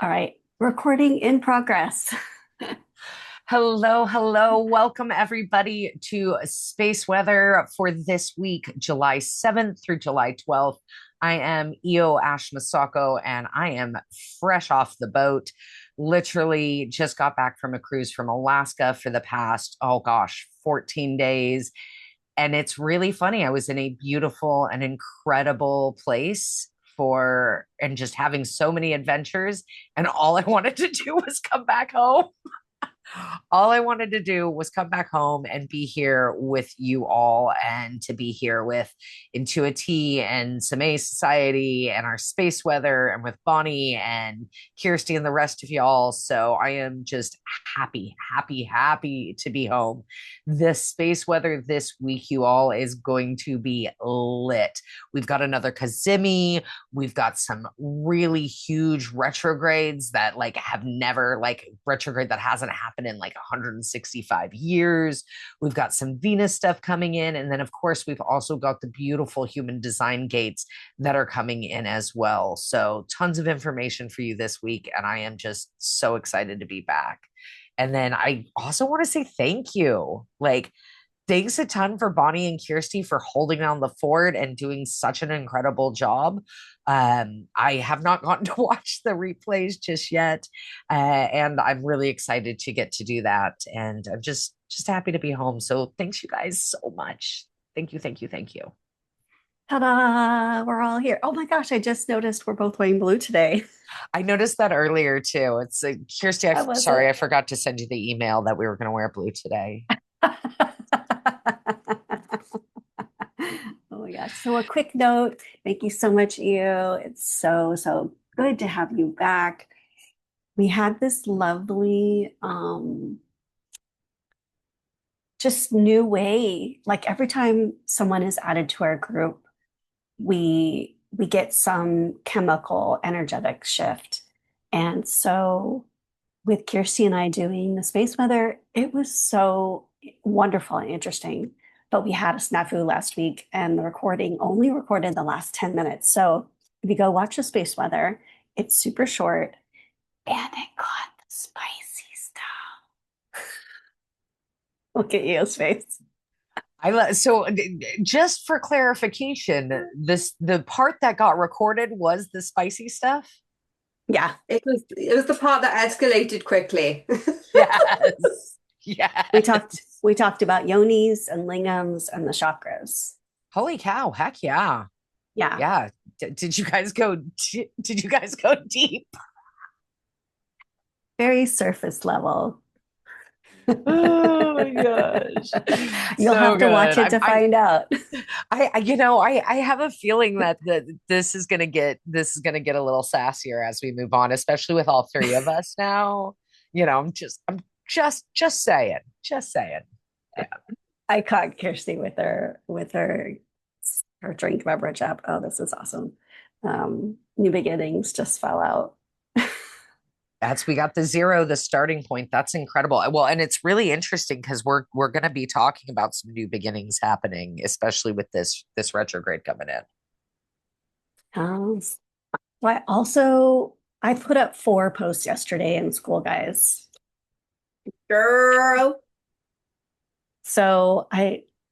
All right, recording in progress. Hello, hello. Welcome everybody to space weather for this week, July 7th through July 12th. I am Ash Misako and I am fresh off the boat. Literally just got back from a cruise from Alaska for the past, oh gosh, 14 days. And it's really funny. I was in a beautiful and incredible place and just having so many adventures. And all I wanted to do was come back home. All I wanted to do was come back home and be here with you all and to be here with 𝘤𝘭𝘢𝘐 and Somae Society and our space weather and with Bonnie and Kirsty and the rest of y'all. So I am just happy, happy, happy to be home. This space weather this week, you all, is going to be lit. We've got another Cazimi. We've got some really huge retrogrades that have never retrograde that hasn't happened in 165 years. We've got some Venus stuff coming in. And then, of course, we've also got the beautiful human design gates that are coming in as well. So tons of information for you this week. And I am just so excited to be back. And then I also want to say thank you. Thanks a ton for Bonnie and Kirsty for holding down the fort and doing such an incredible job. I have not gotten to watch the replays just yet, and I'm really excited to get to do that. And I'm just happy to be home. So thanks you guys so much. Thank you, thank you, thank you. Ta-da! We're all here. Oh my gosh, I just noticed we're both wearing blue today. I noticed that earlier too. It's Kirsty. How was Sorry, I it? forgot to send you the email that we were going to wear blue today. Oh my gosh. So a quick note. Thank you so much, 𝘤𝘭𝘢. It's so good to have you back. We had this lovely just new way. Like every time someone is added to our group, we get some chemical energetic shift. And so with Kirsty and I doing the space weather, it was so wonderful and interesting. But we had a snafu last week and the recording only recorded the last 10 minutes. So if you go watch the space weather, it's super short and it got the spicy stuff. Look at Io's face. So just for clarification, the part that got recorded was the spicy stuff. Yeah. It was the part that escalated quickly. Yes. Yeah. We talked about yonis and lingams and the chakras. Holy cow. Heck yeah. Yeah. Yeah. Did you guys go deep? Very surface level. Oh my gosh. You'll have to watch it to find out. I have a feeling that this is gonna get a little sassier as we move on, especially with all three of us now. I'm just saying. Just saying. Yeah. I caught Kirsty with her drink beverage up. Oh, this is awesome. New beginnings just fell out. We got the zero, the starting point. That's incredible. Well, and it's really interesting because we're going to be talking about some new beginnings happening, especially with this retrograde coming in. I put up 4 posts yesterday in school, guys. Girl. So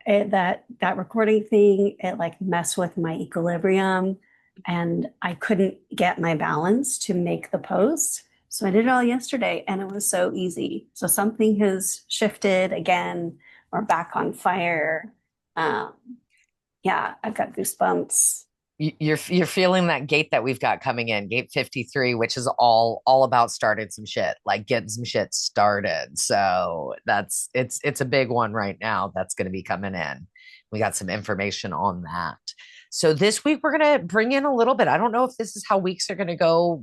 that recording thing, it messed with my equilibrium and I couldn't get my balance to make the post. So I did it all yesterday and it was so easy. So something has shifted again. We're back on fire. Yeah, I've got goosebumps. You're feeling that gate that we've got coming in, gate 53, which is all about started some shit, getting some shit started. So it's a big one right now that's going to be coming in. We got some information on that. So this week we're going to bring in a little bit. I don't know if this is how weeks are going to go,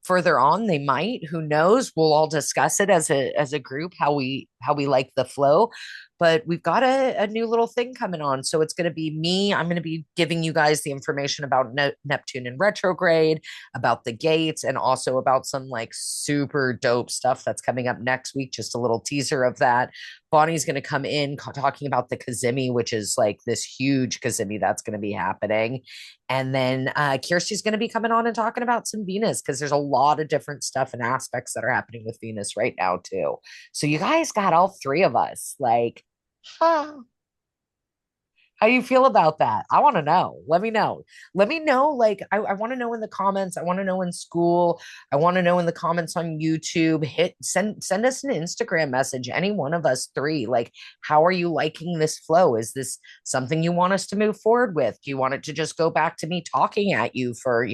further on. They might, who knows? We'll all discuss it as a group, how we like the flow. But we've got a new little thing coming on. So it's going to be me. I'm going to be giving you guys the information about Neptune in retrograde, about the gates, and also about some super dope stuff that's coming up next week. Just a little teaser of that. Bonnie's going to come in talking about the Cazimi, which is like this huge Cazimi that's going to be happening. And then Kirsty's going to be coming on and talking about some Venus because there's a lot of different stuff and aspects that are happening with Venus right now, too. So you guys got all three of us. Like, huh. How you feel about that? I want to know. Let me know. Let me know. Like, I want to know in the comments. I want to know in school. I want to know in the comments on YouTube. Send us an Instagram message. Any one of us three. Like, how are you liking this flow? Is this something you want us to move forward with? Do you want it to just go back to me talking at you for,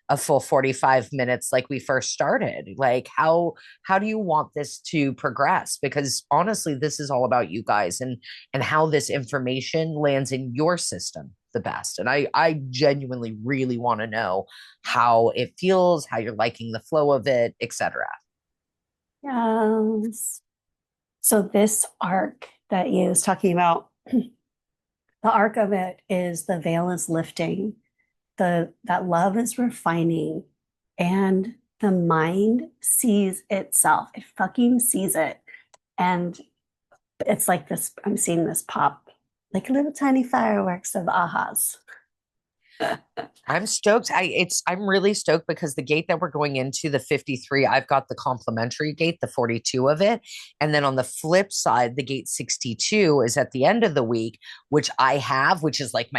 a full 45 minutes like we first started? Like, how do you want this to progress? Because honestly, this is all about you guys and how this information lands in your system the best. And I genuinely really want to know how it feels, how you're liking the flow of it, etc. Yes. So this arc that he is talking about, the arc of it is the veil is lifting, that love is refining, and the mind sees itself. It fucking sees it. And it's like this, I'm seeing this pop like little tiny fireworks of ahas. I'm stoked. I'm really stoked because the gate that we're going into, the 53, I've got the complementary gate, the 42 of it. And then on the flip side, the gate 62 is at the end of the week, which I have, which is like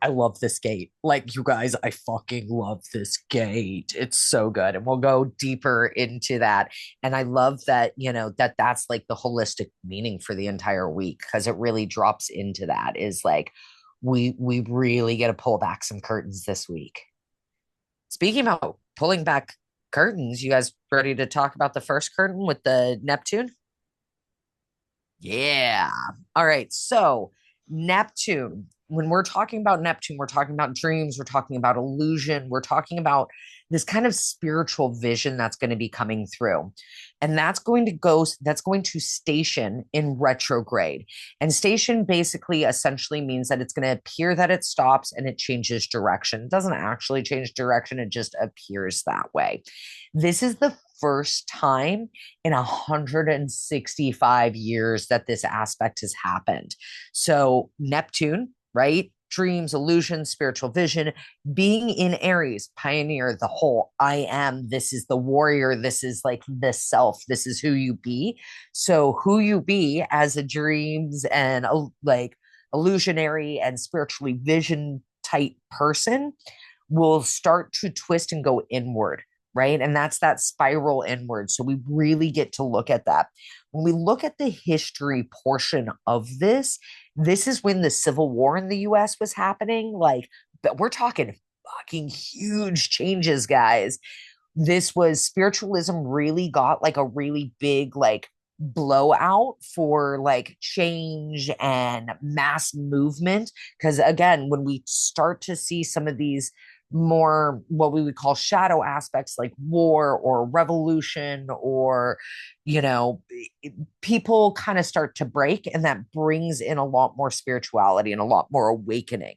I love this gate. Like, you guys, I fucking love this gate. It's so good. And we'll go deeper into that. And I love that, that's like the holistic meaning for the entire week, because it really drops into that is like, we really get to pull back some curtains this week. Speaking about pulling back curtains, you guys ready to talk about the first curtain with the Neptune? Yeah. All right. So Neptune, when we're talking about Neptune, we're talking about dreams, we're talking about illusion, we're talking about this kind of spiritual vision that's going to be coming through. And that's going to station in retrograde. And station basically essentially means that it's going to appear that it stops and it changes direction. It doesn't actually change direction, it just appears that way. This is the first time in 165 years that this aspect has happened. So Neptune, right? Dreams, illusion, spiritual vision, being in Aries, pioneer, the whole I am, this is the warrior, this is like the self, this is who you be. So who you be as a dreams and like illusionary and spiritually vision type person will start to twist and go inward, right? And that's that spiral inward. So we really get to look at that. When we look at the history portion of this is when the Civil War in the US was happening. Like, but we're talking fucking huge changes, guys. This was spiritualism really got like a really big like blowout for like change and mass movement. Because again, when we start to see some of these more what we would call shadow aspects like war or revolution or people kind of start to break, and that brings in a lot more spirituality and a lot more awakening.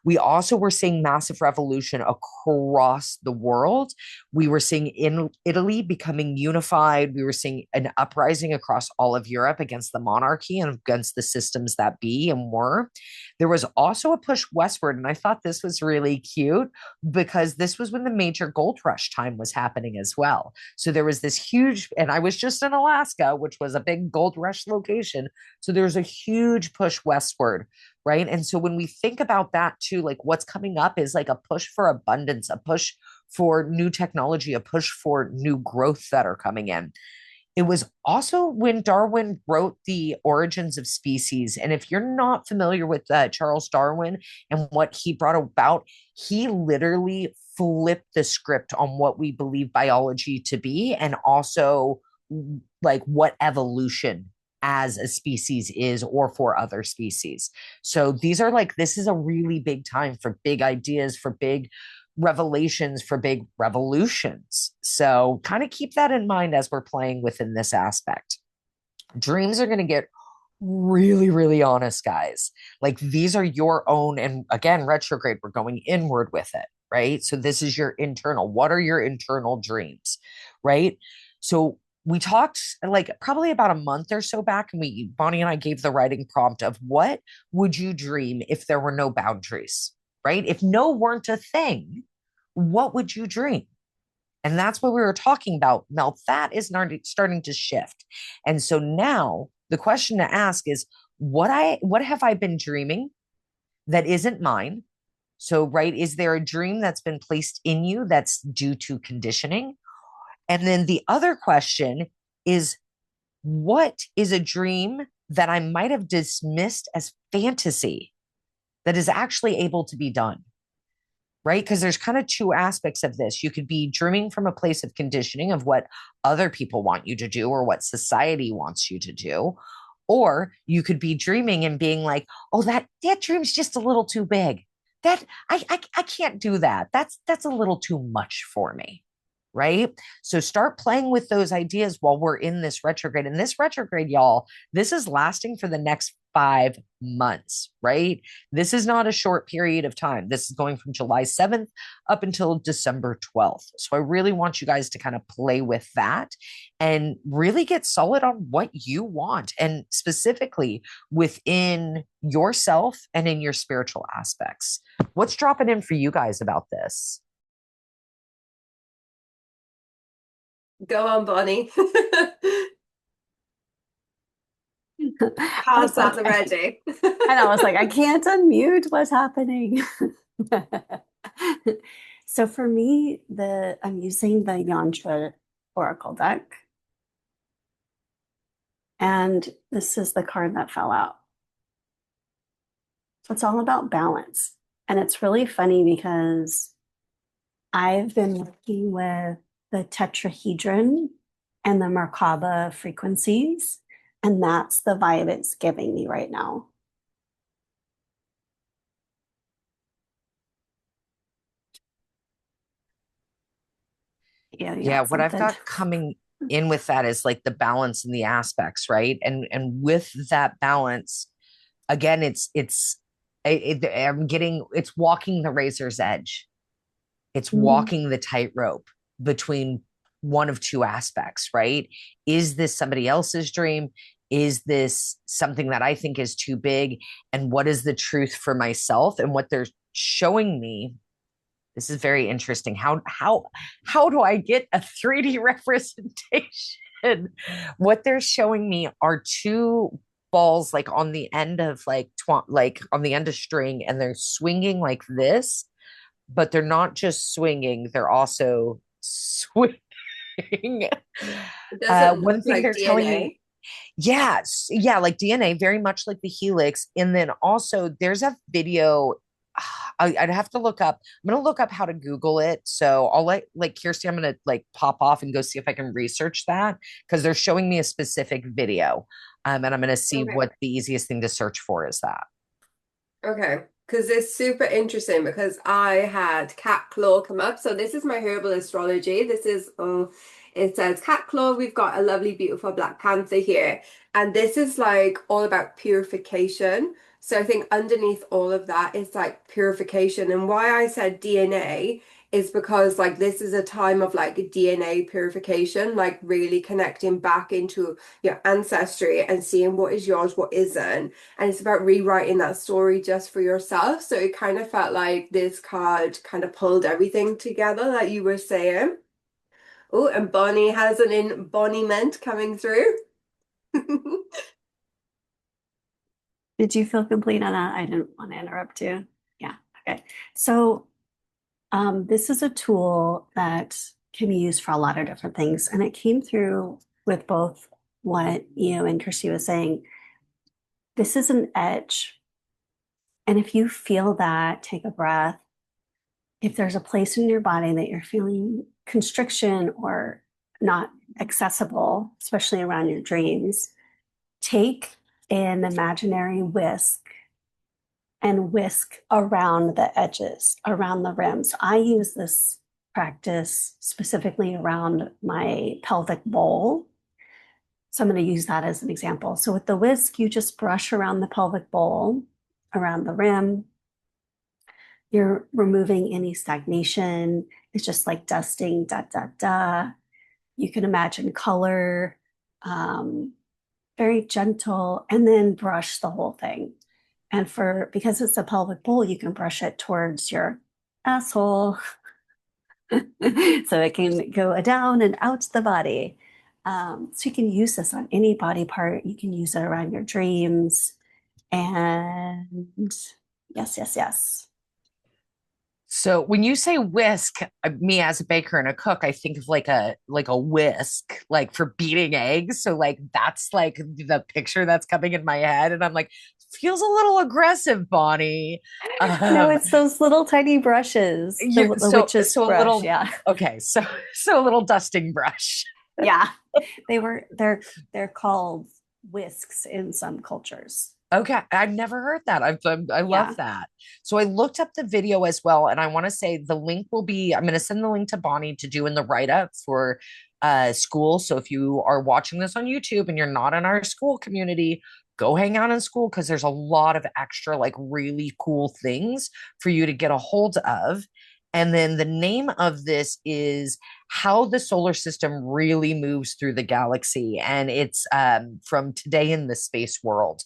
We also were seeing massive revolution across the world. We were seeing in Italy becoming unified. We were seeing an uprising across all of Europe against the monarchy and against the systems that be and were. There was also a push westward, and I thought this was really cute because this was when the major gold rush time was happening as well. So there was this huge, and I was just in Alaska, which was a big gold rush location. So there was a huge push westward, right? And so when we think about that too, like what's coming up is like a push for abundance, a push for new technology, a push for new growth that are coming in. It was also when Darwin wrote The Origins of Species. And if you're not familiar with Charles Darwin and what he brought about, he literally flipped the script on what we believe biology to be, and also like what evolution as a species is or for other species. So this is a really big time for big ideas, for big revelations, for big revolutions. So kind of keep that in mind as we're playing within this aspect. Dreams are going to get really, really honest, guys. Like these are your own, and again, retrograde, we're going inward with it, right? So this is your internal. What are your internal dreams, right? So we talked like probably about a month or so back, and Bonnie and I gave the writing prompt of what would you dream if there were no boundaries, right? If no weren't a thing, what would you dream? And that's what we were talking about. Now that is starting to shift. And so now the question to ask is what have I been dreaming that isn't mine? So, right, is there a dream that's been placed in you that's due to conditioning? And then the other question is, what is a dream that I might have dismissed as fantasy that is actually able to be done? Right? Because there's kind of two aspects of this. You could be dreaming from a place of conditioning of what other people want you to do or what society wants you to do. Or you could be dreaming and being like, oh, that dream's just a little too big. That I can't do that. That's a little too much for me. Right. So start playing with those ideas while we're in this retrograde. And this retrograde, y'all, this is lasting for the next 5 months, right? This is not a short period of time. This is going from July 7th up until December 12th. So I really want you guys to kind of play with that and really get solid on what you want, and specifically within yourself and in your spiritual aspects. What's dropping in for you guys about this? Go on, Bonnie. I was Cards at like, the ready. and I was like, I can't unmute. What's happening? So for me, I'm using the 𝘨𝘠 Oracle deck. And this is the card that fell out. So it's all about balance. And it's really funny because I've been working with the tetrahedron and the Merkaba frequencies, and that's the vibe it's giving me right now. Yeah, what I've got coming in with that is like the balance and the aspects, right? And with that balance, again, it's walking the razor's edge. It's walking the tightrope between one of two aspects, right? Is this somebody else's dream? Is this something that I think is too big? And what is the truth for myself? And what they're showing me, this is very interesting. How do I get a 3D representation? What they're showing me are two balls like on the end of like on the end of string, and they're swinging like this, but they're not just swinging, they're also swinging. It doesn't One look thing like they're telling DNA. me, yeah, like DNA, very much like the helix. And then also there's a video. I'd have to look up. I'm gonna look up how to Google it. So I'll let like Kirsty, I'm gonna like pop off and go see if I can research that, because they're showing me a specific video. And I'm gonna see Okay. what the easiest thing to search for is that. Okay. Because it's super interesting because I had cat claw come up. So this is my herbal astrology. This is, it says cat claw. We've got a lovely, beautiful Black Panther here. And this is like all about purification. So I think underneath all of that is like purification. And why I said DNA is because like this is a time of like DNA purification, like really connecting back into your ancestry and seeing what is yours, what isn't. And it's about rewriting that story just for yourself. So it kind of felt like this card kind of pulled everything together, like you were saying. Oh, and Bonnie has an embodiment coming through. Did you feel complete on that? I didn't want to interrupt you. Yeah. Okay. So this is a tool that can be used for a lot of different things. And it came through with both what you and Kirsty was saying. This is an edge. And if you feel that, take a breath. If there's a place in your body that you're feeling constriction or not accessible, especially around your dreams, take an imaginary whisk and whisk around the edges, around the rims. I use this practice specifically around my pelvic bowl. So I'm going to use that as an example. So with the whisk, you just brush around the pelvic bowl, around the rim. You're removing any stagnation. It's just like dusting, da, da, da. You can imagine color, um, very gentle, and then brush the whole thing. And because it's a pelvic bowl, you can brush it towards your asshole. So it can go down and out the body. So you can use this on any body part. You can use it around your dreams. And yes, yes, yes. So when you say whisk, me as a baker and a cook, I think of like a whisk, like for beating eggs. So like that's like the picture that's coming in my head, and I'm like, feels a little aggressive, Bonnie. No, it's those little tiny brushes, the witch's so a brush. little, Yeah, okay, so a little dusting brush. yeah. They're called whisks in some cultures. Okay, I've never heard that. I Yeah. love that. So I looked up the video as well, and I want to say the link will be. I'm going to send the link to Bonnie to do in the write up for school. So if you are watching this on YouTube and you're not in our school community, go hang out in school because there's a lot of extra like really cool things for you to get a hold of. And then the name of this is How the Solar System Really Moves Through the Galaxy, and it's from Today in the Space World.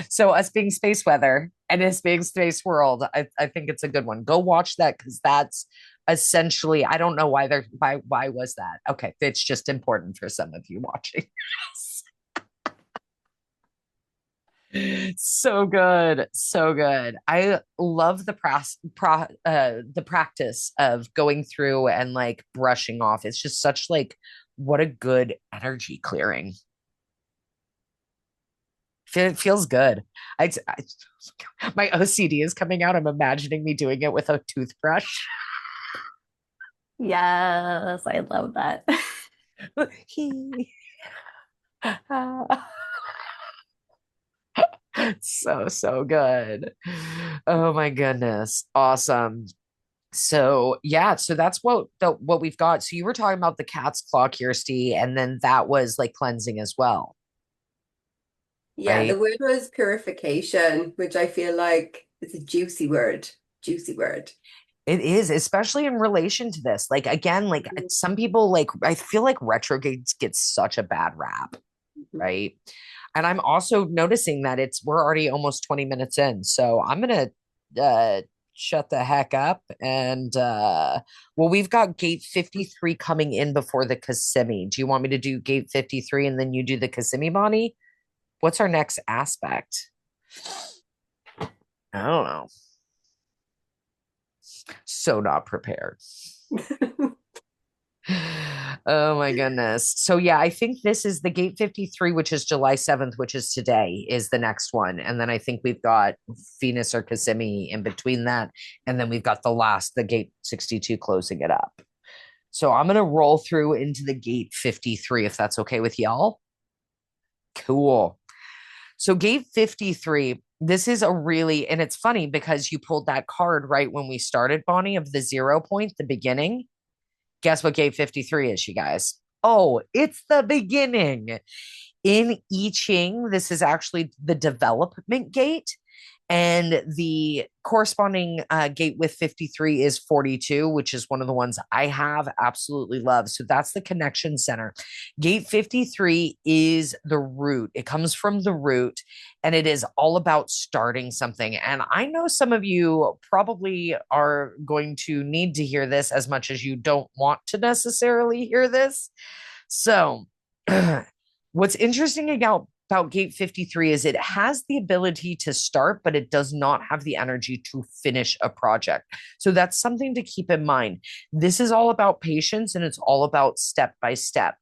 So us being space weather and us being space world, I think it's a good one. Go watch that because that's essentially, I don't know why was that? Okay, it's just important for some of you watching. So good, so good. I love the practice of going through and like brushing off. It's just such like what a good energy clearing. It feels good. My OCD is coming out. I'm imagining me doing it with a toothbrush. Yes, I love that. So good. Oh my goodness. Awesome. So yeah, so that's what we've got. So you were talking about the cat's claw, Kirsty, and then that was like cleansing as well, Yeah, the right? word was purification, which I feel like is a juicy word. Juicy word. It is, especially in relation to this. Like again, like some people like I feel like retrogrades get such a bad rap, right? And I'm also noticing that we're already almost 20 minutes in. So I'm gonna shut the heck up. And well, we've got gate 53 coming in before the Cazimi. Do you want me to do gate 53 and then you do the Cazimi, Bonnie? What's our next aspect? I don't know. So not prepared. Oh my goodness. So yeah, I think this is the gate 53, which is July 7th, which is today, is the next one. And then I think we've got Venus or Cazimi in between that. And then we've got the gate 62 closing it up. So I'm going to roll through into the gate 53, if that's okay with y'all. Cool. So gate 53, this is and it's funny because you pulled that card right when we started, Bonnie, of the 0 point, the beginning. Guess what gate 53 is, you guys? Oh, it's the beginning. In I Ching, this is actually the development gate. And the corresponding gate with 53 is 42, which is one of the ones I have absolutely love. So that's the connection center. Gate 53 is the root. It comes from the root and it is all about starting something. And I know some of you probably are going to need to hear this as much as you don't want to necessarily hear this. So what's interesting about gate 53 is it has the ability to start, but it does not have the energy to finish a project. So that's something to keep in mind. This is all about patience and it's all about step by step.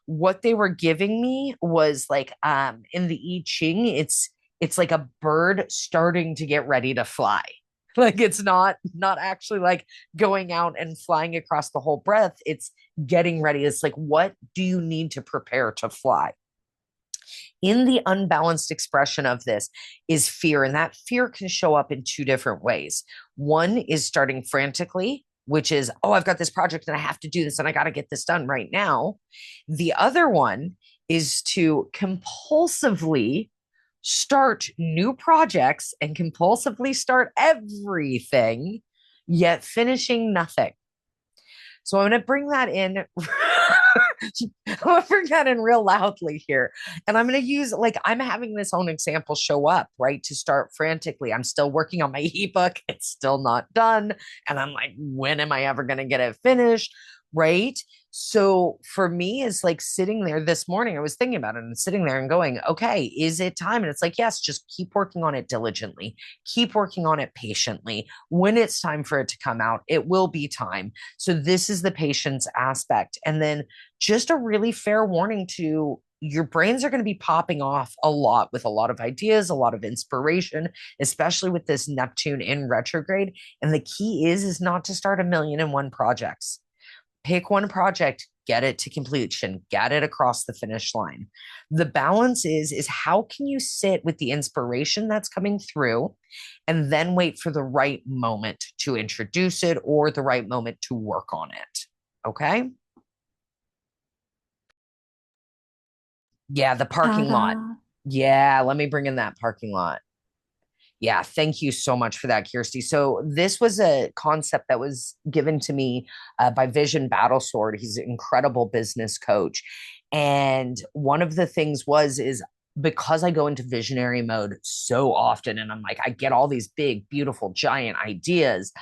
What they were giving me was like in the I Ching, it's like a bird starting to get ready to fly. Like it's not actually like going out and flying across the whole breadth. It's getting ready. It's like, what do you need to prepare to fly? In the unbalanced expression of this is fear, and that fear can show up in two different ways. One is starting frantically, which is, oh, I've got this project and I have to do this and I got to get this done right now. The other one is to compulsively start new projects and compulsively start everything, yet finishing nothing. So I'm going to bring that in I'm forgetting real loudly here. And I'm going to use, like, I'm having this own example show up, right? To start frantically. I'm still working on my ebook. It's still not done. And I'm like, when am I ever going to get it finished? Right. So for me, it's like sitting there this morning, I was thinking about it and sitting there and going, okay, is it time? And it's like, yes, just keep working on it diligently, keep working on it patiently. When it's time for it to come out, it will be time. So this is the patience aspect. And then just a really fair warning to your brains are going to be popping off a lot with a lot of ideas, a lot of inspiration, especially with this Neptune in retrograde. And the key is not to start 1,000,001 projects. Pick one project, get it to completion, get it across the finish line. The balance is how can you sit with the inspiration that's coming through and then wait for the right moment to introduce it or the right moment to work on it. Okay? Yeah, the parking lot. Yeah, let me bring in that parking lot. Yeah, thank you so much for that, Kirsty. So this was a concept that was given to me by Vision Battlesword. He's an incredible business coach. And one of the things is because I go into visionary mode so often, and I'm like, I get all these big, beautiful, giant ideas.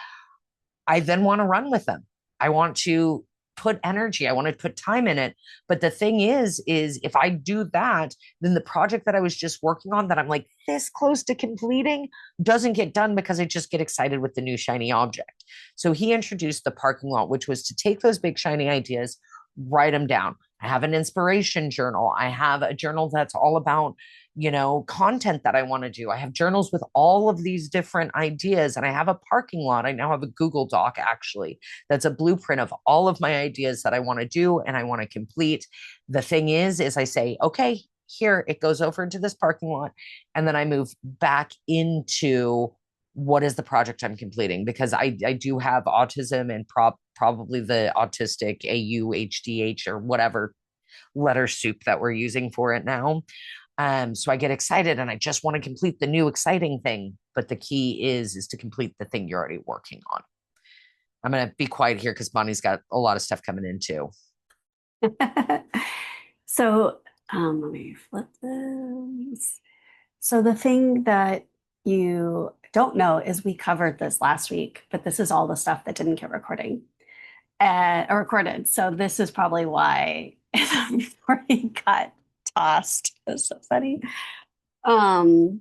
I then want to run with them. I want to put energy, I want to put time in it. But the thing is if I do that, then the project that I was just working on that I'm like this close to completing doesn't get done because I just get excited with the new shiny object. So he introduced the parking lot, which was to take those big shiny ideas, write them down. I have an inspiration journal. I have a journal that's all about, content that I want to do. I have journals with all of these different ideas, and I have a parking lot. I now have a Google Doc actually that's a blueprint of all of my ideas that I want to do and I want to complete. The thing is I say, okay, here it goes over into this parking lot, and then I move back into what is the project I'm completing, because I do have autism and probably the autistic 𝘢𝘭𝘳𝘢𝘕 or whatever letter soup that we're using for it now. So I get excited and I just want to complete the new exciting thing. But the key is to complete the thing you're already working on. I'm going to be quiet here because Bonnie's got a lot of stuff coming in too. So let me flip this. So the thing that you don't know is we covered this last week, but this is all the stuff that didn't get recorded. So this is probably why the recording got tossed. It's so funny. So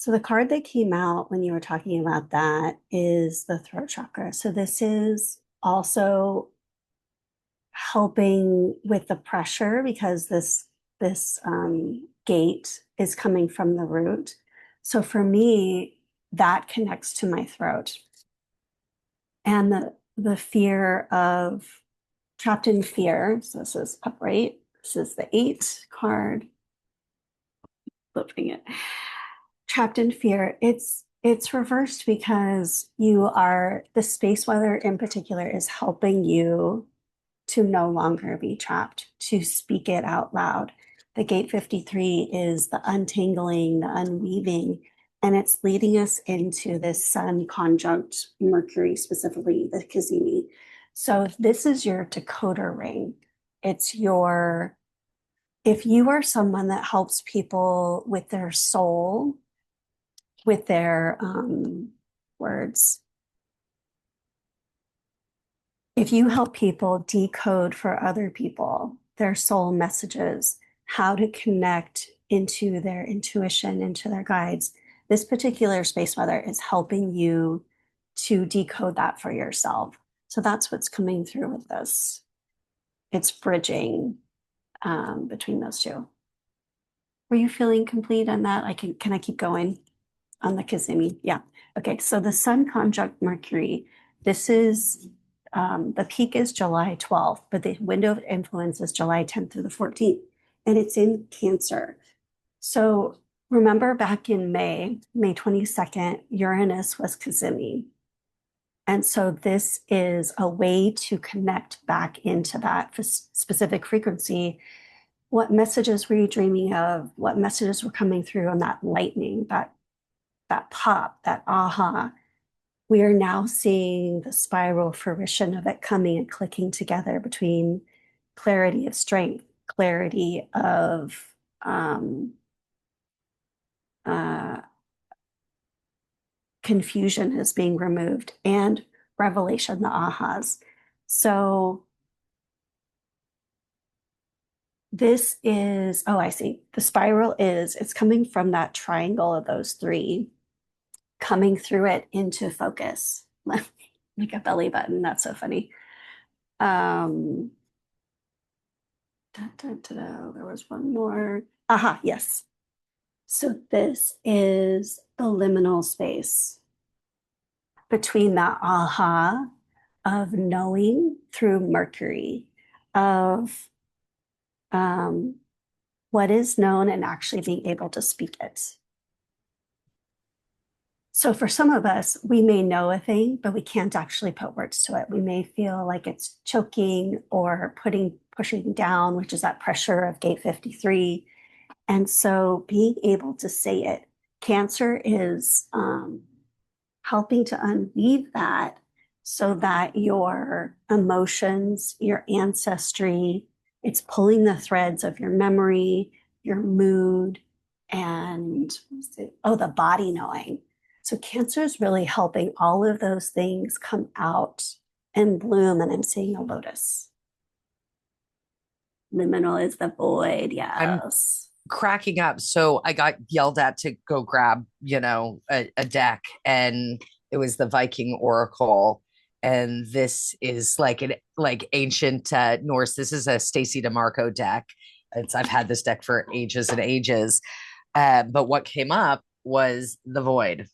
the card that came out when you were talking about that is the throat chakra. So this is also helping with the pressure because this gate is coming from the root. So for me, that connects to my throat. And the fear of trapped in fear. So this is upright. This is the 8 card. Flipping it. Trapped in fear. It's reversed because the space weather in particular is helping you to no longer be trapped, to speak it out loud. The gate 53 is the untangling, the unweaving, and it's leading us into this Sun conjunct Mercury, specifically the Cazimi. So this is your decoder ring. If you are someone that helps people with their soul, with their words, if you help people decode for other people their soul messages, how to connect into their intuition, into their guides, this particular space weather is helping you to decode that for yourself. So that's what's coming through with this. It's bridging between those two. Were you feeling complete on that? Can I keep going on the Cazimi? Yeah. Okay. So the Sun conjunct Mercury, this is the peak is July 12th, but the window of influence is July 10th through the 14th, and it's in Cancer. So remember back in May 22nd, Uranus was Cazimi. And so this is a way to connect back into that specific frequency. What messages were you dreaming of? What messages were coming through on that lightning, that pop, that aha? we are now seeing the spiral fruition of it coming and clicking together between clarity of strength, clarity of uh, confusion is being removed, and revelation, the ahas. So this is, oh, I see. The spiral is, it's coming from that triangle of those three, coming through it into focus, like a belly button. That's so funny. There was one more. Aha, yes. So this is the liminal space between the aha of knowing through Mercury, of what is known and actually being able to speak it. So for some of us, we may know a thing, but we can't actually put words to it. We may feel like it's choking or pushing down, which is that pressure of gate 53. And so being able to say it, Cancer is helping to unweave that so that your emotions, your ancestry, it's pulling the threads of your memory, your mood, and the body knowing. So Cancer is really helping all of those things come out and bloom. And I'm seeing a lotus. Liminal is the void. Yes. I'm cracking up. So I got yelled at to go grab, a deck, and it was the Viking Oracle. And this is like ancient Norse. This is a Stacey DeMarco deck. I've had this deck for ages and ages. But what came up was the void.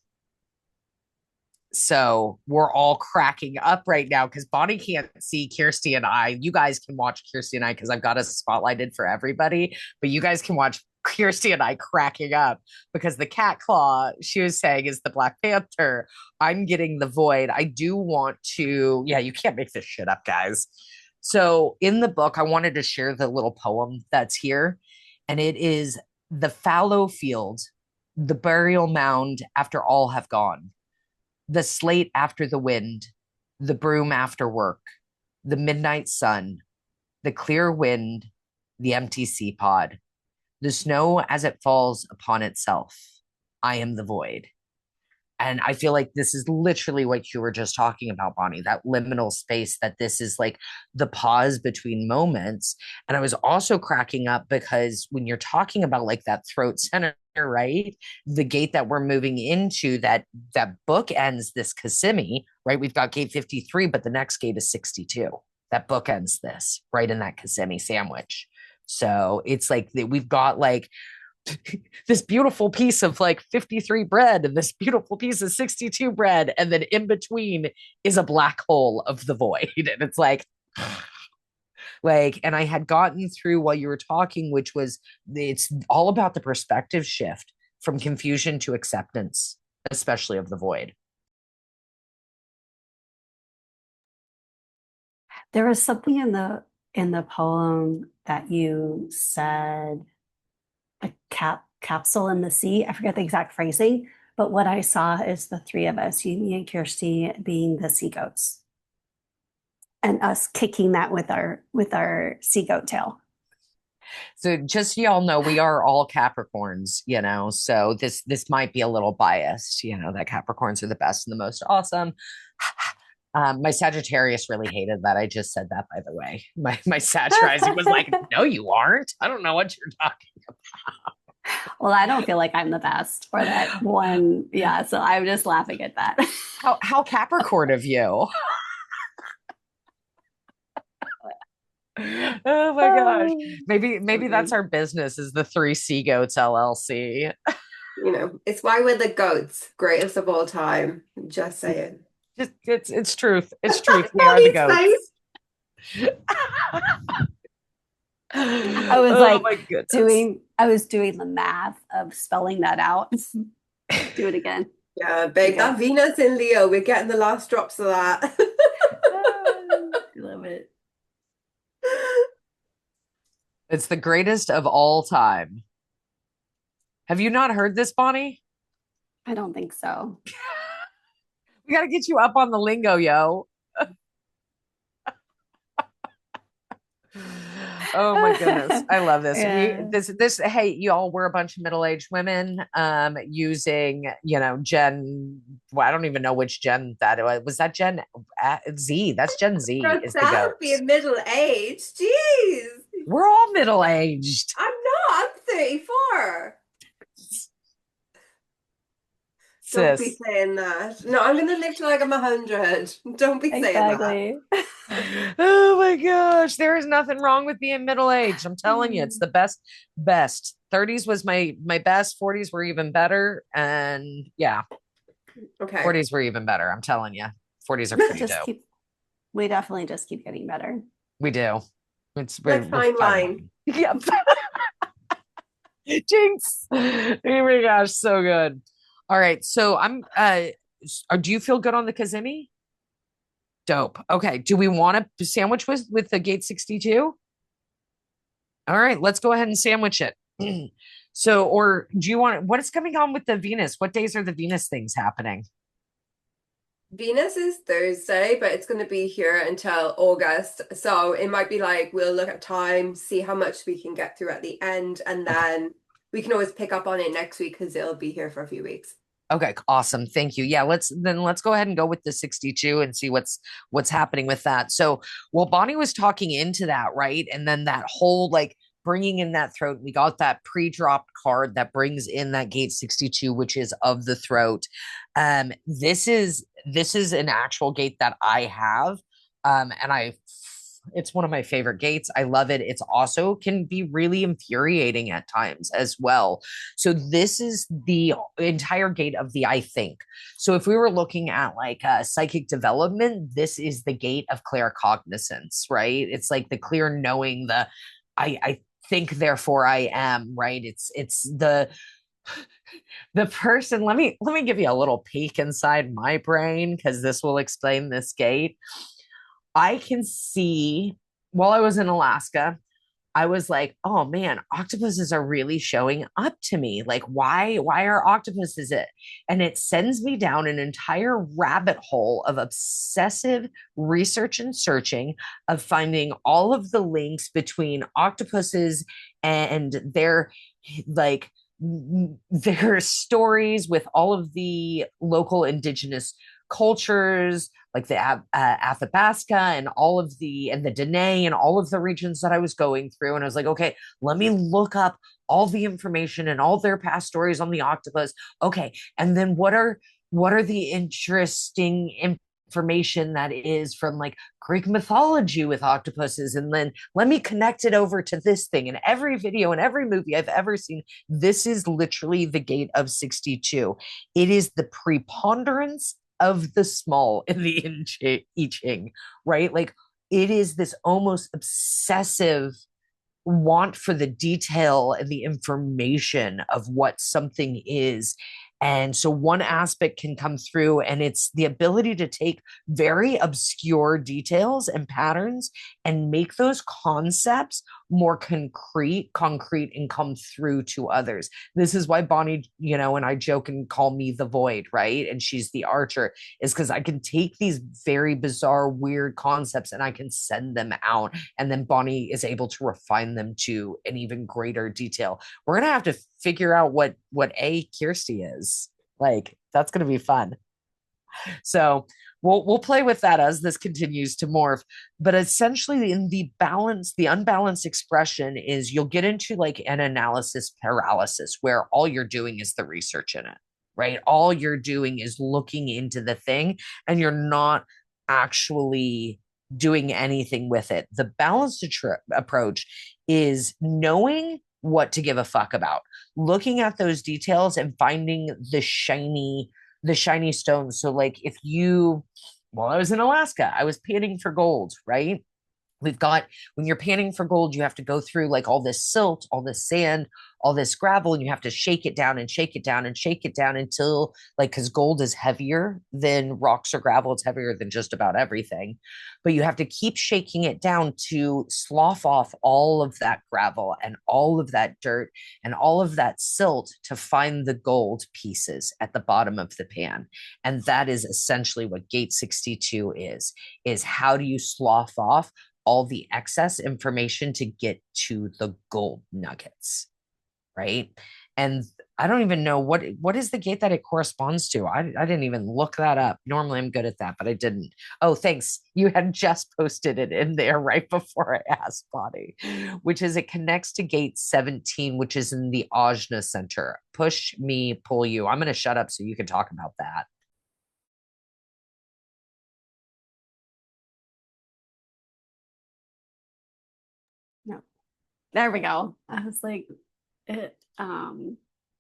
So we're all cracking up right now because Bonnie can't see Kirsty and I. You guys can watch Kirsty and I because I've got us spotlighted for everybody, but you guys can watch Kirsty and I cracking up because the cat claw she was saying is the Black Panther. I'm getting the void. I do want to, you can't make this shit up, guys. So in the book, I wanted to share the little poem that's here, and it is the fallow field, the burial mound after all have gone. The slate after the wind, the broom after work, the midnight sun, the clear wind, the empty sea pod, the snow as it falls upon itself. I am the void. And I feel like this is literally what you were just talking about, Bonnie, that liminal space, that this is like the pause between moments. And I was also cracking up because when you're talking about like that throat center, right? The gate that we're moving into, that book ends this Cazimi, right? We've got gate 53, but the next gate is 62. That book ends this right in that Cazimi sandwich. So it's like we've got like this beautiful piece of like 53 bread and this beautiful piece of 62 bread, and then in between is a black hole of the void. And it's like and I had gotten through while you were talking, which was, it's all about the perspective shift from confusion to acceptance, especially of the void. There was something in the poem that you said, a capsule in the sea. I forget the exact phrasing, but what I saw is the three of us, you, me, and Kirsty, being the sea goats, and us kicking that with our sea goat tail. So just so y'all know, we are all Capricorns, so this might be a little biased, that Capricorns are the best and the most awesome. My Sagittarius really hated that I just said that, by the way. My Sag rising was like, no, you aren't. I don't know what you're talking about. Well, I don't feel like I'm the best or that one. Yeah, so I'm just laughing at that. How Capricorn of you. Oh my gosh. Maybe that's our business, is the Three Sea Goats LLC. It's why we're the goats, greatest of all time. Just saying. It's truth. It's truth. We are the goats. I was doing the math of spelling that out. Do it again. Yeah, babe, that Venus in Leo, we're getting the last drops of that. I love it. It's the greatest of all time. Have you not heard this, Bonnie? I don't think so. I gotta get you up on the lingo, yo. Oh my goodness. I love this. Yeah. Hey, y'all, we're a bunch of middle-aged women using, well, I don't even know which gen that was. Was that Gen Z? That's Gen Z is the Yourself goats. being middle-aged. Jeez. We're all middle-aged. I'm not. I'm 34. Don't be Sis. saying that. No, I'm gonna live till like I'm 100. Don't be saying that. Exactly. Oh my gosh, there is nothing wrong with being middle-aged. I'm telling you, it's the best. 30s was my best, 40s were even better, and yeah, Okay. 40s were even better. I'm telling you. 40s are pretty Just dope. we definitely just keep getting better. We do. It's Like we're fine fine wine. wine. Yep. Jinx. Oh my gosh, so good. All right, so do you feel good on the Cazimi? Dope. Okay. Do we want to sandwich with the gate 62? All right, let's go ahead and sandwich it. So, or do you want what is coming on with the Venus? What days are the Venus things happening? Venus is Thursday, but it's going to be here until August. So it might be like we'll look at time, see how much we can get through at the end, and Okay. then we can always pick up on it next week because it'll be here for a few weeks. Okay, awesome. Thank you. Yeah, let's go ahead and go with the 62 and see what's happening with that. So, well, Bonnie was talking into that, right? And then that whole like bringing in that throat, we got that pre-dropped card that brings in that gate 62, which is of the throat. This is an actual gate that I have. And it's one of my favorite gates. I love it. It's also can be really infuriating at times as well. So this is the entire gate of the I think. So if we were looking at like psychic development, this is the gate of claircognizance, right? It's like the clear knowing, the I think therefore I am, right? It's the person. Let me give you a little peek inside my brain because this will explain this gate. I can see while I was in Alaska, I was like, oh man, octopuses are really showing up to me. Like, why are octopuses it? And it sends me down an entire rabbit hole of obsessive research and searching, of finding all of the links between octopuses and like their stories with all of the local indigenous cultures, like the Athabasca and the Dene and all of the regions that I was going through. And I was like, okay, let me look up all the information and all their past stories on the octopus. Okay. And then what are the interesting information that is from like Greek mythology with octopuses? And then let me connect it over to this thing. And every video and every movie I've ever seen, this is literally the gate of 62. It is the preponderance of the small in the I Ching, right? Like it is this almost obsessive want for the detail and the information of what something is. And so one aspect can come through, and it's the ability to take very obscure details and patterns and make those concepts more concrete and come through to others. This is why Bonnie, and I joke and call me the void, right? And she's the archer, is because I can take these very bizarre, weird concepts and I can send them out. And then Bonnie is able to refine them to an even greater detail. We're going to have to figure out what Kirsty is. Like, that's going to be fun. So we'll play with that as this continues to morph. But essentially, in the unbalanced expression is you'll get into like an analysis paralysis where all you're doing is the research in it, right? All you're doing is looking into the thing and you're not actually doing anything with it. The balanced approach is knowing what to give a fuck about, looking at those details and finding the shiny stones. So like I was in Alaska, I was panning for gold, right? we've got, when you're panning for gold, you have to go through like all this silt, all this sand, all this gravel, and you have to shake it down and shake it down and shake it down until, like, because gold is heavier than rocks or gravel, it's heavier than just about everything. But you have to keep shaking it down to slough off all of that gravel and all of that dirt and all of that silt to find the gold pieces at the bottom of the pan. And that is essentially what gate 62 is how do you slough off all the excess information to get to the gold nuggets, right? And I don't even know what is the gate that it corresponds to. I didn't even look that up. Normally I'm good at that, but I didn't. Oh, thanks. You had just posted it in there right before I asked Bonnie, which is it connects to gate 17, which is in the 𝘤𝘩 center. Push me, pull you. I'm going to shut up so you can talk about that. No. There we go. I was like,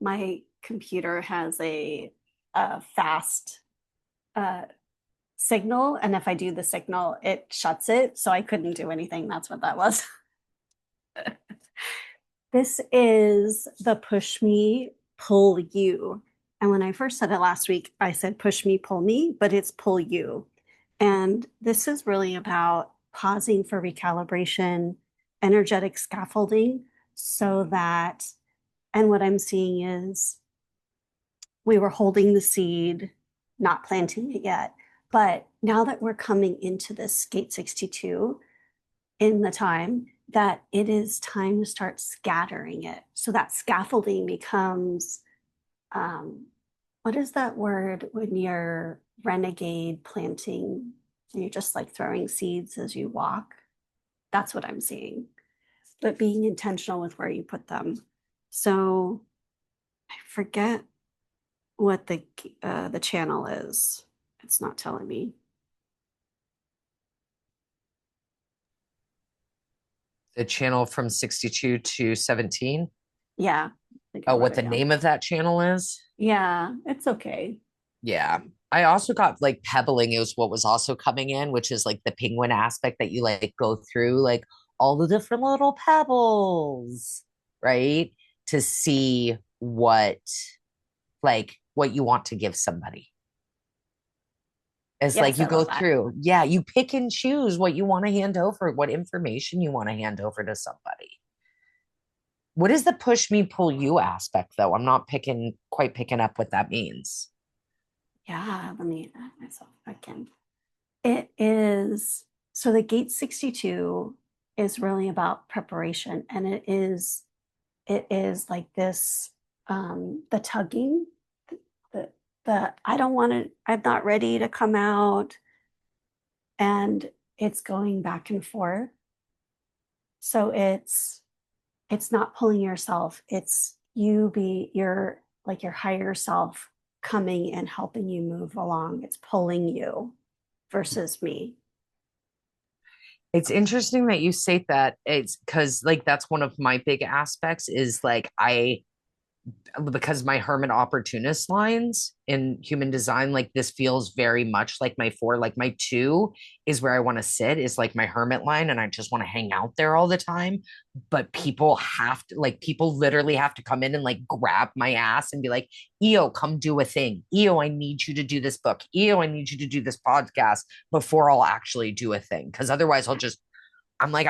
my computer has a fast signal, and if I do the signal, it shuts it, so I couldn't do anything. That's what that was. This is the push me, pull you. And when I first said it last week, I said push me, pull me, but it's pull you. And this is really about pausing for recalibration, energetic scaffolding, so that, and what I'm seeing is we were holding the seed, not planting it yet. But now that we're coming into this gate 62 in the time, that it is time to start scattering it. So that scaffolding becomes, what is that word when you're renegade planting? You're just like throwing seeds as you walk. That's what I'm seeing. But being intentional with where you put them. So I forget what the channel is. It's not telling me. The channel from 62 to 17? Yeah. Oh, what the name of that channel is? Yeah, it's okay. Yeah. I also got like pebbling is what was also coming in, which is like the penguin aspect that you like go through like all the different little pebbles, right? To see what you want to give somebody. It's Yes, like you I go love that. through, yeah, you pick and choose what you want to hand over, what information you want to hand over to somebody. What is the push me, pull you aspect, though? I'm not quite picking up what that means. Yeah, let me add myself back in. It is, so the gate 62 is really about preparation, and it is like this, the tugging, the I don't want to, I'm not ready to come out, and it's going back and forth. So it's not pulling yourself, it's your like your higher self coming and helping you move along. It's pulling you versus me. It's interesting that you say that. It's because like that's one of my big aspects is like because my hermit opportunist lines in human design, like this feels very much like my 4, like my 2 is where I want to sit, is like my hermit line, and I just want to hang out there all the time. But people literally have to come in and like grab my ass and be like, 𝘨, come do a thing. 𝘨, I need you to do this book. 𝘨, I need you to do this podcast before I'll actually do a thing. Because otherwise I'm like,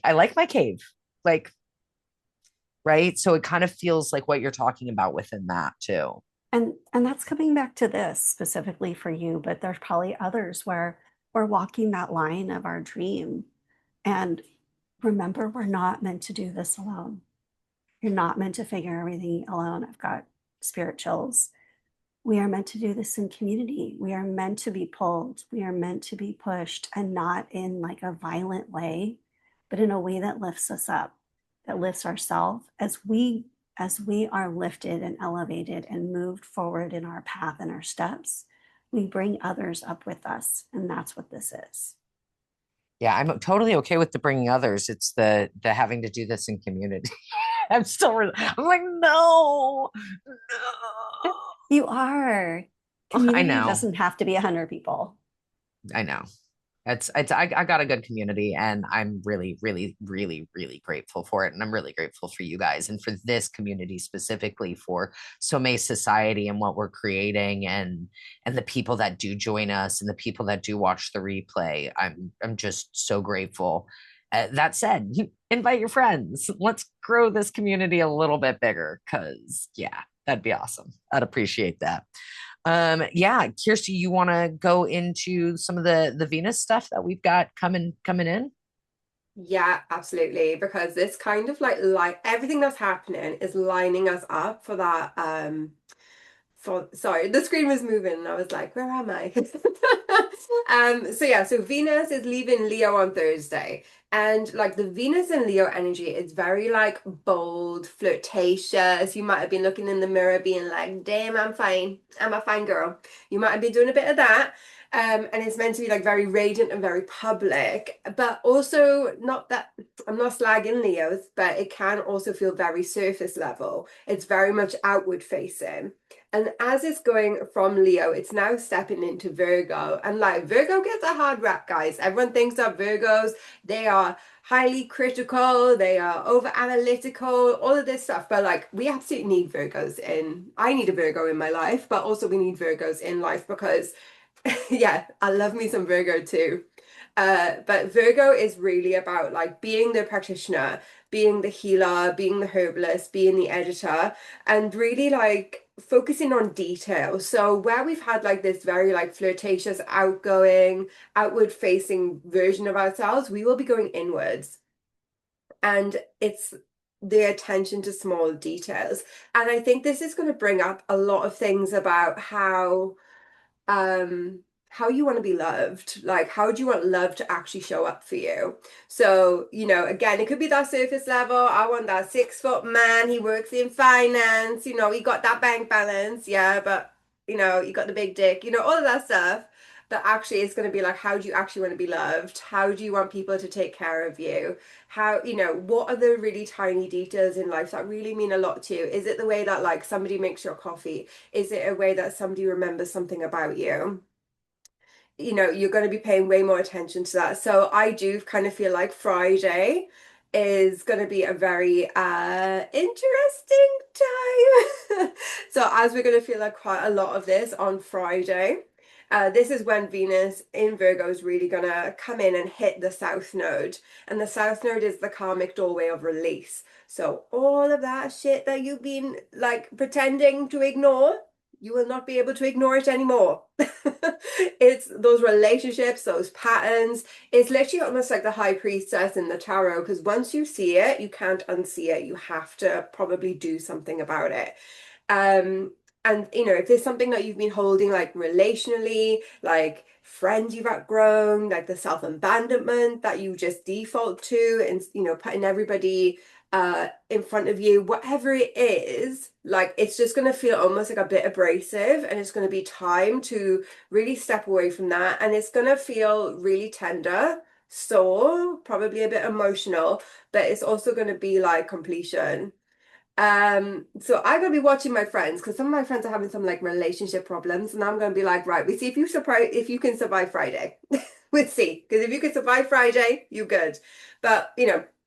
I like my cave. Like, right? So it kind of feels like what you're talking about within that too. And that's coming back to this specifically for you, but there's probably others where we're walking that line of our dream. And remember, we're not meant to do this alone. You're not meant to figure everything alone. I've got spirit chills. We are meant to do this in community. We are meant to be pulled. We are meant to be pushed, and not in like a violent way, but in a way that lifts us up, that lifts ourselves as we are lifted and elevated and moved forward in our path and our steps. We bring others up with us, and that's what this is. Yeah, I'm totally okay with the bringing others. It's the having to do this in community. I'm like, no. You are. I Community know. doesn't have to be 100 people. I know. I got a good community, and I'm really, really, really, really grateful for it. And I'm really grateful for you guys and for this community specifically, for Somae Society and what we're creating, and the people that do join us and the people that do watch the replay. I'm just so grateful. That said, invite your friends. Let's grow this community a little bit bigger, because yeah, that'd be awesome. I'd appreciate that. Yeah, Kirsty, you want to go into some of the Venus stuff that we've got coming in? Yeah, absolutely. Because this kind of like everything that's happening is lining us up for that for sorry, the screen was moving and I was like, where am I? So yeah, so Venus is leaving Leo on Thursday. And like the Venus and Leo energy is very like bold, flirtatious. You might have been looking in the mirror being like, damn, I'm fine. I'm a fine girl. You might have been doing a bit of that. And it's meant to be like very radiant and very public, but also not that I'm not slagging Leos, but it can also feel very surface level. It's very much outward facing. And as it's going from Leo, it's now stepping into Virgo. And like Virgo gets a hard rap, guys. Everyone thinks of Virgos, they are highly critical, they are over analytical, all of this stuff. But like we absolutely need Virgos I need a Virgo in my life, but also we need Virgos in life because yeah, I love me some Virgo too. But Virgo is really about like being the practitioner, being the healer, being the herbalist, being the editor, and really like focusing on detail. So where we've had like this very like flirtatious, outgoing, outward facing version of ourselves, we will be going inwards. And it's the attention to small details. And I think this is going to bring up a lot of things about how you want to be loved, like how do you want love to actually show up for you. So again, it could be that surface level. I want that 6 foot man, he works in finance, he got that bank balance, yeah, but you got the big dick, all of that stuff. But actually it's going to be like, how do you actually want to be loved? How do you want people to take care of you? How what are the really tiny details in life that really mean a lot to you? Is it the way that like somebody makes your coffee? Is it a way that somebody remembers something about you? You're going to be paying way more attention to that. So I do kind of feel like Friday is going to be a very interesting time. So as we're going to feel like quite a lot of this on Friday, this is when Venus in Virgo is really going to come in and hit the South Node. And the South Node is the karmic doorway of release. So all of that shit that you've been like pretending to ignore, you will not be able to ignore it anymore. It's those relationships, those patterns. It's literally almost like the high priestess in the tarot, because once you see it, you can't unsee it. You have to probably do something about it. And if there's something that you've been holding like relationally, like friends you've outgrown, like the self-abandonment that you just default to, and putting everybody in front of you, whatever it is, like it's just going to feel almost like a bit abrasive, and it's going to be time to really step away from that, and it's going to feel really tender, sore, probably a bit emotional, but it's also going to be like completion. So I'm gonna be watching my friends, because some of my friends are having some like relationship problems, and I'm gonna be like, right, we see if you can survive Friday. We'll see, because if you can survive Friday, you're good. But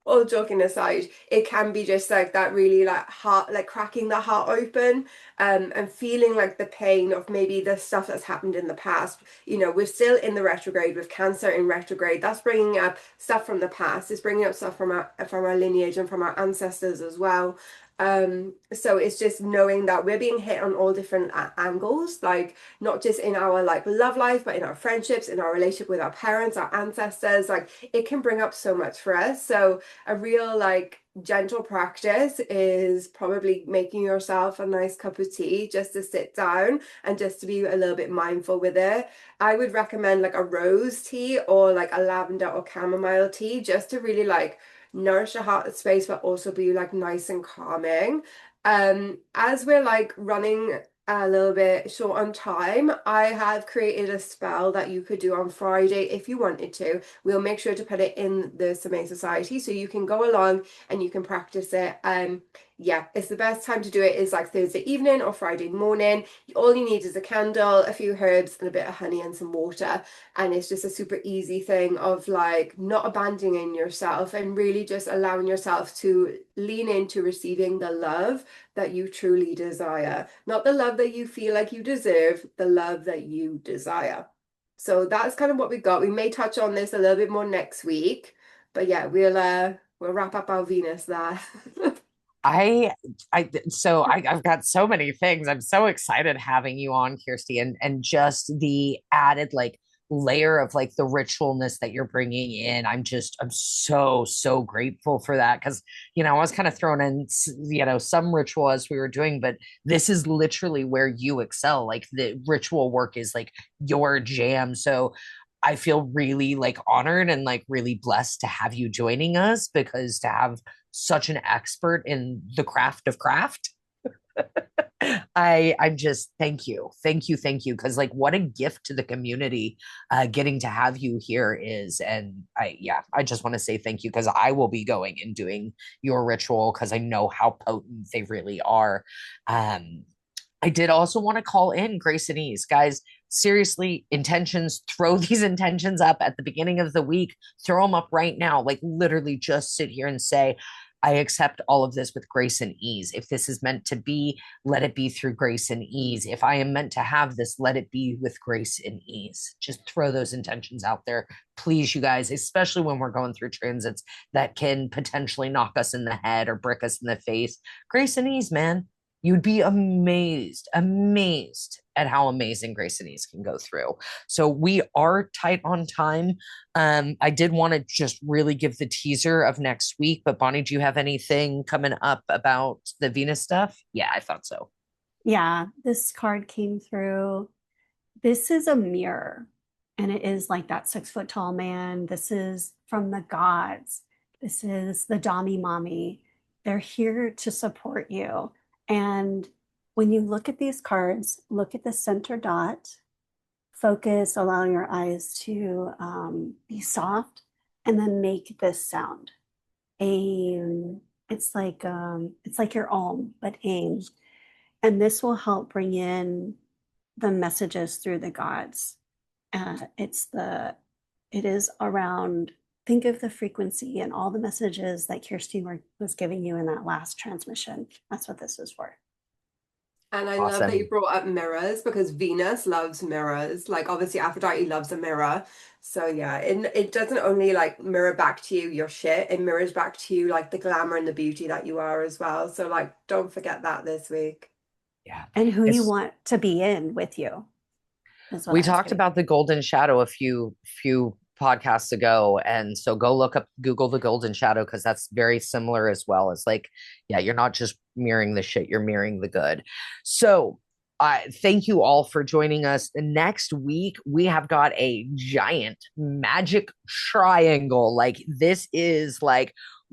all joking aside, it can be just like that really like heart, like cracking the heart open, and feeling like the pain of maybe the stuff that's happened in the past. We're still in the retrograde with Cancer in retrograde. That's bringing up stuff from the past. It's bringing up stuff from our lineage and from our ancestors as well. So it's just knowing that we're being hit on all different angles, like not just in our like love life, but in our friendships, in our relationship with our parents, our ancestors. Like it can bring up so much for us. So a real like gentle practice is probably making yourself a nice cup of tea just to sit down and just to be a little bit mindful with it. I would recommend like a rose tea or like a lavender or chamomile tea, just to really like nourish the heart space, but also be like nice and calming. As we're like running a little bit short on time, I have created a spell that you could do on Friday if you wanted to. We'll make sure to put it in the Somae Society so you can go along and you can practice it. yeah, it's the best time to do it is like Thursday evening or Friday morning. All you need is a candle, a few herbs, and a bit of honey and some water. And it's just a super easy thing of like not abandoning yourself and really just allowing yourself to lean into receiving the love that you truly desire. Not the love that you feel like you deserve, the love that you desire. So that's kind of what we got. We may touch on this a little bit more next week, but yeah, we'll wrap up our Venus there. I I've got so many things. I'm so excited having you on, Kirsty, and just the added like layer of like the ritualness that you're bringing in. I'm so grateful for that because I was kind of thrown in some ritual as we were doing, but this is literally where you excel. Like the ritual work is like your jam. So I feel really like honored and like really blessed to have you joining us because to have such an expert in the craft of craft. I'm just thank you because like what a gift to the community getting to have you here is. And I just want to say thank you because I will be going and doing your ritual because I know how potent they really are. I did also want to call in Grace and Ease. Guys, seriously, intentions, throw these intentions up at the beginning of the week. Throw them up right now. Like literally just sit here and say, I accept all of this with grace and ease. If this is meant to be, let it be through grace and ease. If I am meant to have this, let it be with grace and ease. Just throw those intentions out there. Please, you guys, especially when we're going through transits that can potentially knock us in the head or brick us in the face. Grace and ease, man. You'd be amazed at how amazing Grace and Ease can go through. So we are tight on time. I did want to just really give the teaser of next week, but Bonnie, do you have anything coming up about the Venus stuff? Yeah, I thought so. Yeah, this card came through. This is a mirror, and it is like that 6 foot tall man. This is from the gods. This is the Dami Mommy. They're here to support you. And when you look at these cards, look at the center dot, focus, allowing your eyes to be soft, and then make this sound. Aim. It's like your 𝘨, but aim. And this will help bring in the messages through the gods. It is around, think of the frequency and all the messages that Kirsty was giving you in that last transmission. That's what this is for. And I love that you brought up mirrors because Venus loves mirrors. Like obviously Aphrodite loves a mirror. So yeah, it doesn't only like mirror back to you your shit, it mirrors back to you like the glamour and the beauty that you are as well. So like don't forget that this week. Yeah. And who you want to be in with you. We talked about the golden shadow a few podcasts ago, and so go Google the golden shadow because that's very similar as well. It's like, yeah, you're not just mirroring the shit, you're mirroring the good. So thank you all for joining us. Next week we have got a giant magic triangle.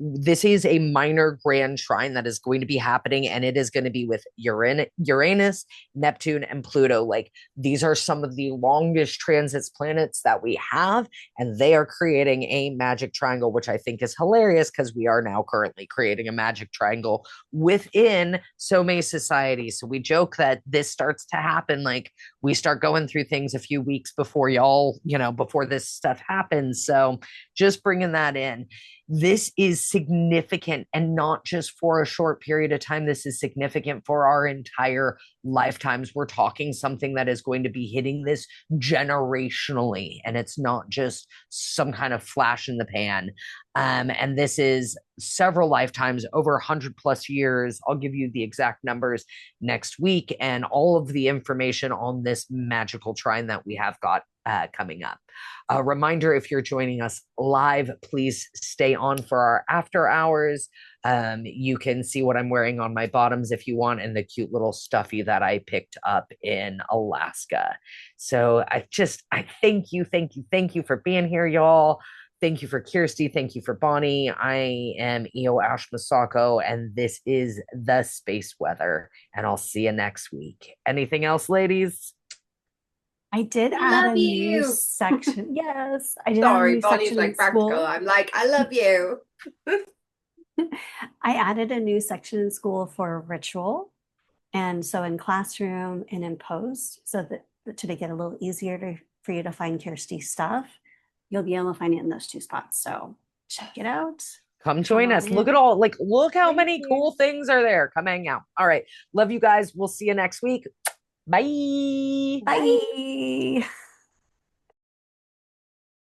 This is a minor grand trine that is going to be happening, and it is going to be with Uranus, Neptune, and Pluto. Like these are some of the longest transits planets that we have, and they are creating a magic triangle, which I think is hilarious because we are now currently creating a magic triangle within Somae society. So we joke that this starts to happen, like we start going through things a few weeks before y'all, before this stuff happens. So just bringing that in. This is significant, and not just for a short period of time. This is significant for our entire lifetimes. We're talking something that is going to be hitting this generationally, and it's not just some kind of flash in the pan. And this is several lifetimes, over 100+ years. I'll give you the exact numbers next week and all of the information on this magical trine that we have got coming up. A reminder, if you're joining us live, please stay on for our after hours. You can see what I'm wearing on my bottoms if you want, and the cute little stuffy that I picked up in Alaska. So I thank you for being here, y'all. Thank you for Kirsty. Thank you for Bonnie. I am Ash Misako, and this is the Space Weather, and I'll see you next week. Anything else, ladies? I did add a new section. Yes, I did. Sorry, Bonnie's like practical. I'm like, I love you. I added a new section in school for ritual. And so in classroom and in post, so that to make it a little easier for you to find Kirsty stuff, you'll be able to find it in those two spots. So check it out. Come join us. Look at all, look how many cool things are there. Come hang out. All right. Love you guys. We'll see you next week. Bye. Bye.